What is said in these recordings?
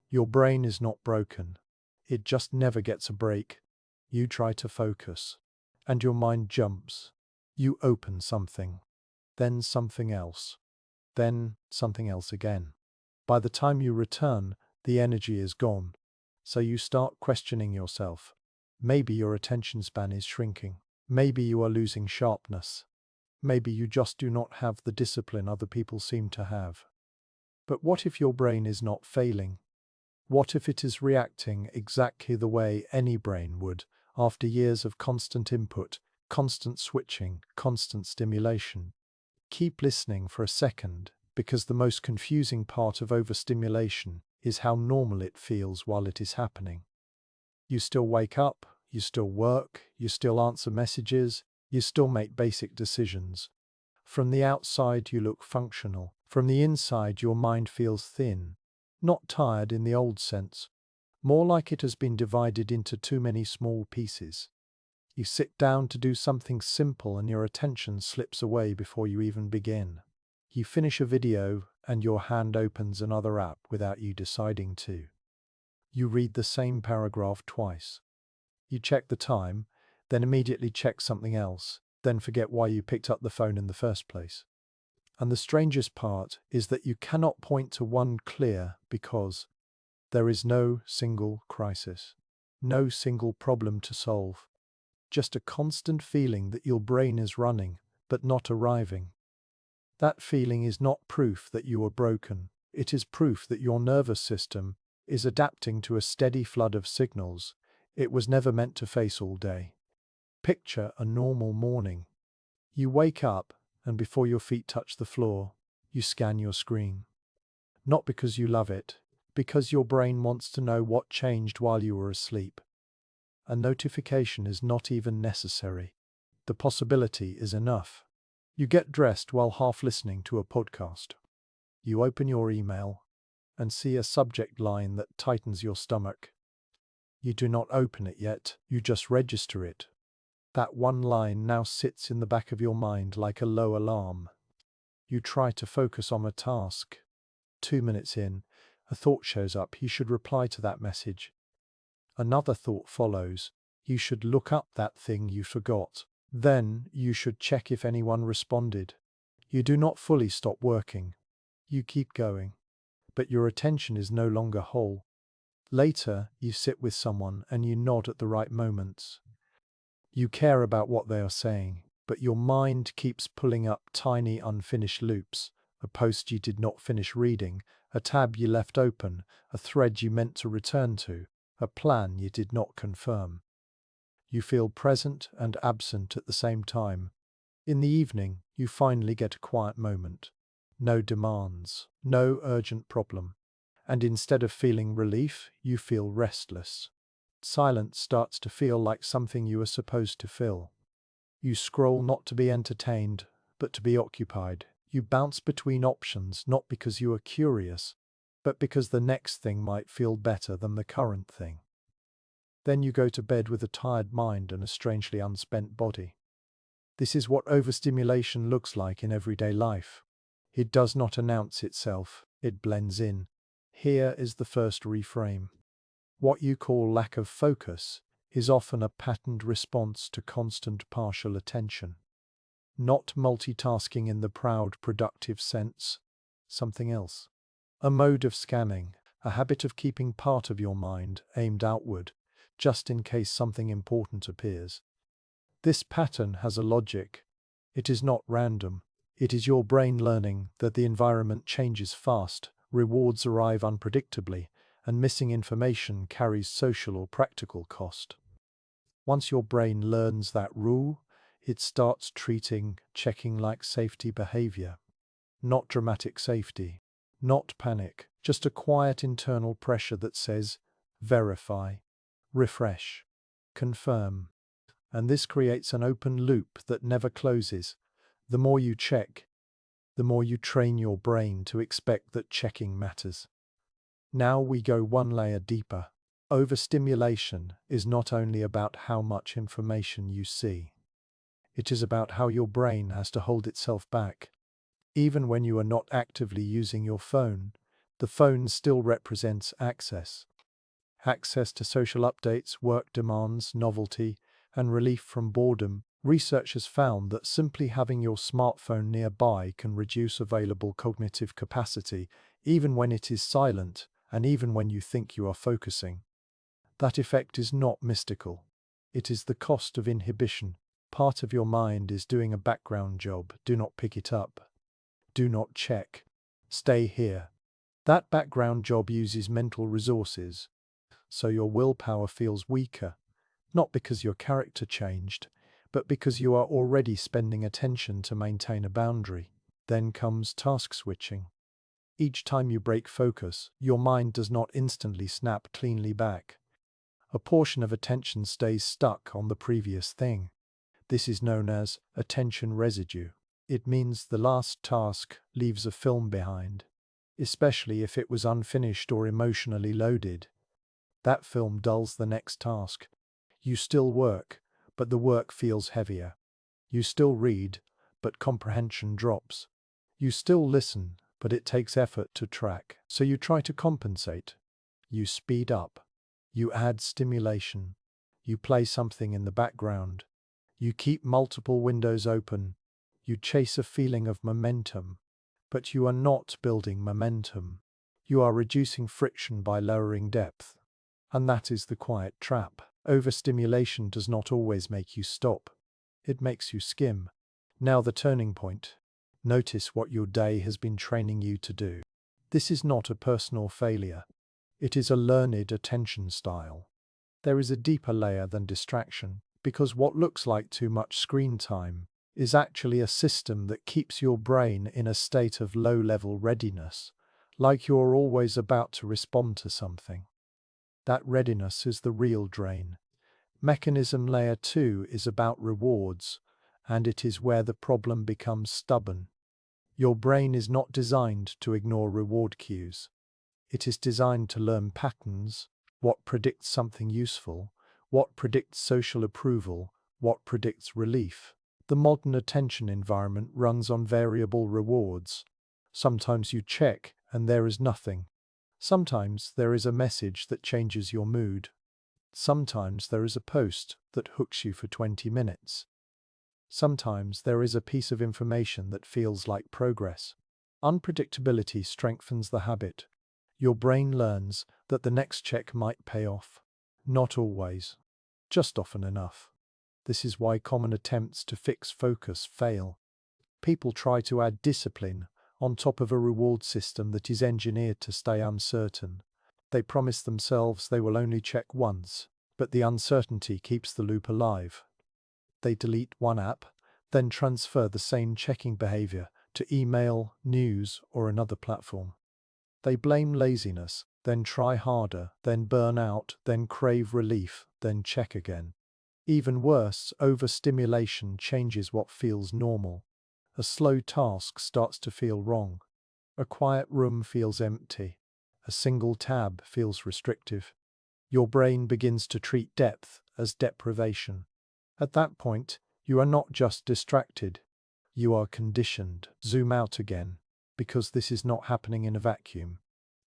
Your brain is not broken. It just never gets a break. You try to focus, and your mind jumps. You open something, then something else, then something else again. By the time you return, the energy is gone. So you start questioning yourself. Maybe your attention span is shrinking. Maybe you are losing sharpness. Maybe you just do not have the discipline other people seem to have. But what if your brain is not failing? What if it is reacting exactly the way any brain would after years of constant input, constant switching, constant stimulation? Keep listening for a second, because the most confusing part of overstimulation is how normal it feels while it is happening. You still wake up, you still work, you still answer messages, you still make basic decisions. From the outside you look functional. From the inside your mind feels thin. Not tired in the old sense. More like it has been divided into too many small pieces. You sit down to do something simple and your attention slips away before you even begin. You finish a video and your hand opens another app without you deciding to. You read the same paragraph twice. You check the time, then immediately check something else, then forget why you picked up the phone in the first place. And the strangest part is that you cannot point to one clear because there is no single crisis, no single problem to solve. Just a constant feeling that your brain is running, but not arriving. That feeling is not proof that you are broken. It is proof that your nervous system is adapting to a steady flood of signals it was never meant to face all day. Picture a normal morning. You wake up, and before your feet touch the floor, you scan your screen. Not because you love it, because your brain wants to know what changed while you were asleep. A notification is not even necessary. The possibility is enough. You get dressed while half listening to a podcast. You open your email and see a subject line that tightens your stomach. You do not open it yet, you just register it. That one line now sits in the back of your mind like a low alarm. You try to focus on a task. 2 minutes in, a thought shows up, you should reply to that message. Another thought follows, you should look up that thing you forgot. Then you should check if anyone responded. You do not fully stop working. You keep going. But your attention is no longer whole. Later, you sit with someone and you nod at the right moments. You care about what they are saying, but your mind keeps pulling up tiny unfinished loops, a post you did not finish reading, a tab you left open, a thread you meant to return to, a plan you did not confirm. You feel present and absent at the same time. In the evening, you finally get a quiet moment. No demands, no urgent problem. And instead of feeling relief, you feel restless. Silence starts to feel like something you are supposed to fill. You scroll not to be entertained, but to be occupied. You bounce between options not because you are curious, but because the next thing might feel better than the current thing. Then you go to bed with a tired mind and a strangely unspent body. This is what overstimulation looks like in everyday life. It does not announce itself, it blends in. Here is the first reframe. What you call lack of focus is often a patterned response to constant partial attention. Not multitasking in the proud, productive sense, something else. A mode of scanning, a habit of keeping part of your mind aimed outward, just in case something important appears. This pattern has a logic. It is not random. It is your brain learning that the environment changes fast, rewards arrive unpredictably, and missing information carries social or practical cost. Once your brain learns that rule, it starts treating checking like safety behavior. Not dramatic safety, not panic, just a quiet internal pressure that says, verify, refresh, confirm. And this creates an open loop that never closes. The more you check, the more you train your brain to expect that checking matters. Now we go one layer deeper. Overstimulation is not only about how much information you see. It is about how your brain has to hold itself back. Even when you are not actively using your phone, The phone still represents access. Access to social updates, work demands, novelty, and relief from boredom. Research has found that simply having your smartphone nearby can reduce available cognitive capacity, even when it is silent and even when you think you are focusing. That effect is not mystical. It is the cost of inhibition. Part of your mind is doing a background job. Do not pick it up. Do not check. Stay here. That background job uses mental resources, so your willpower feels weaker, not because your character changed, but because you are already spending attention to maintain a boundary. Then comes task switching. Each time you break focus, your mind does not instantly snap cleanly back. A portion of attention stays stuck on the previous thing. This is known as attention residue. It means the last task leaves a film behind, especially if it was unfinished or emotionally loaded. That film dulls the next task. You still work, but the work feels heavier. You still read, but comprehension drops. You still listen, but it takes effort to track. So you try to compensate. You speed up. You add stimulation. You play something in the background. You keep multiple windows open. You chase a feeling of momentum. But you are not building momentum. You are reducing friction by lowering depth. And that is the quiet trap. Overstimulation does not always make you stop. It makes you skim. Now the turning point. Notice what your day has been training you to do. This is not a personal failure. It is a learned attention style. There is a deeper layer than distraction, because what looks like too much screen time is actually a system that keeps your brain in a state of low-level readiness, like you're always about to respond to something. That readiness is the real drain. Mechanism layer 2 is about rewards, and it is where the problem becomes stubborn. Your brain is not designed to ignore reward cues. It is designed to learn patterns, what predicts something useful, what predicts social approval, what predicts relief. The modern attention environment runs on variable rewards. Sometimes you check and there is nothing. Sometimes there is a message that changes your mood. Sometimes there is a post that hooks you for 20 minutes. Sometimes there is a piece of information that feels like progress. Unpredictability strengthens the habit. Your brain learns that the next check might pay off. Not always, just often enough. This is why common attempts to fix focus fail. People try to add discipline on top of a reward system that is engineered to stay uncertain. They promise themselves they will only check once, but the uncertainty keeps the loop alive. They delete one app, then transfer the same checking behavior to email, news, or another platform. They blame laziness, then try harder, then burn out, then crave relief, then check again. Even worse, overstimulation changes what feels normal. A slow task starts to feel wrong. A quiet room feels empty. A single tab feels restrictive. Your brain begins to treat depth as deprivation. At that point, you are not just distracted. You are conditioned. Zoom out again, because this is not happening in a vacuum.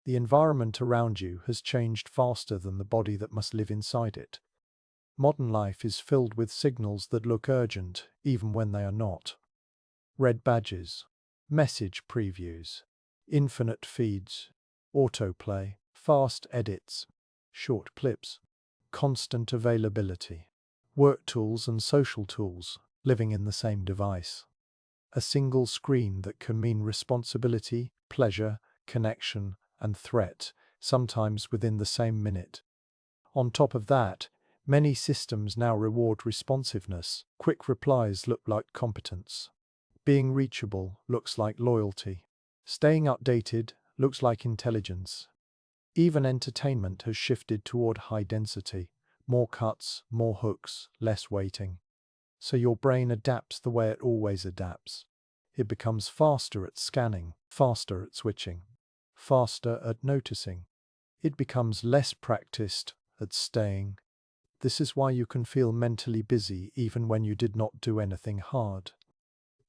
The environment around you has changed faster than the body that must live inside it. Modern life is filled with signals that look urgent, even when they are not. Red badges, message previews, infinite feeds, autoplay, fast edits, short clips, constant availability. Work tools and social tools living in the same device. A single screen that can mean responsibility, pleasure, connection, and threat, sometimes within the same minute. On top of that, many systems now reward responsiveness. Quick replies look like competence. Being reachable looks like loyalty. Staying updated looks like intelligence. Even entertainment has shifted toward high density. More cuts, more hooks, less waiting. So your brain adapts the way it always adapts. It becomes faster at scanning, faster at switching, faster at noticing. It becomes less practiced at staying. This is why you can feel mentally busy even when you did not do anything hard.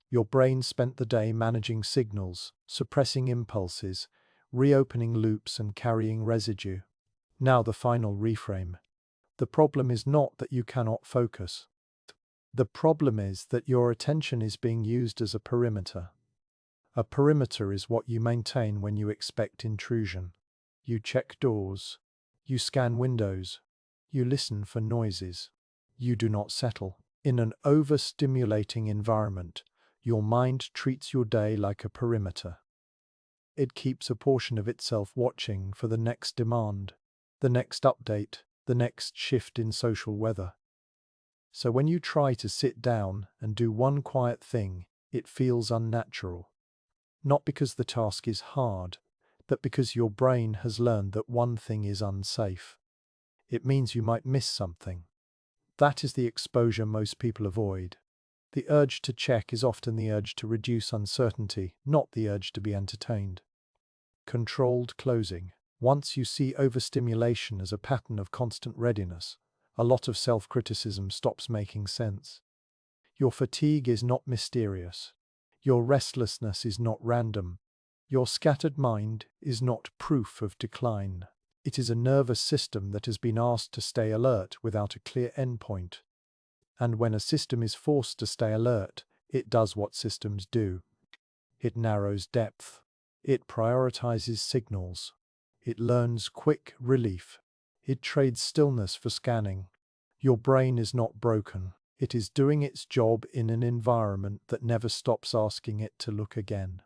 Your brain spent the day managing signals, suppressing impulses, reopening loops and carrying residue. Now the final reframe. The problem is not that you cannot focus. The problem is that your attention is being used as a perimeter. A perimeter is what you maintain when you expect intrusion. You check doors. You scan windows. You listen for noises. You do not settle. In an overstimulating environment, your mind treats your day like a perimeter. It keeps a portion of itself watching for the next demand, the next update, the next shift in social weather. So when you try to sit down and do one quiet thing, it feels unnatural. Not because the task is hard, but because your brain has learned that one thing is unsafe. It means you might miss something. That is the exposure most people avoid. The urge to check is often the urge to reduce uncertainty, not the urge to be entertained. Controlled closing. Once you see overstimulation as a pattern of constant readiness, a lot of self-criticism stops making sense. Your fatigue is not mysterious. Your restlessness is not random. Your scattered mind is not proof of decline. It is a nervous system that has been asked to stay alert without a clear endpoint. And when a system is forced to stay alert, it does what systems do. It narrows depth. It prioritizes signals. It learns quick relief. It trades stillness for scanning. Your brain is not broken. It is doing its job in an environment that never stops asking it to look again.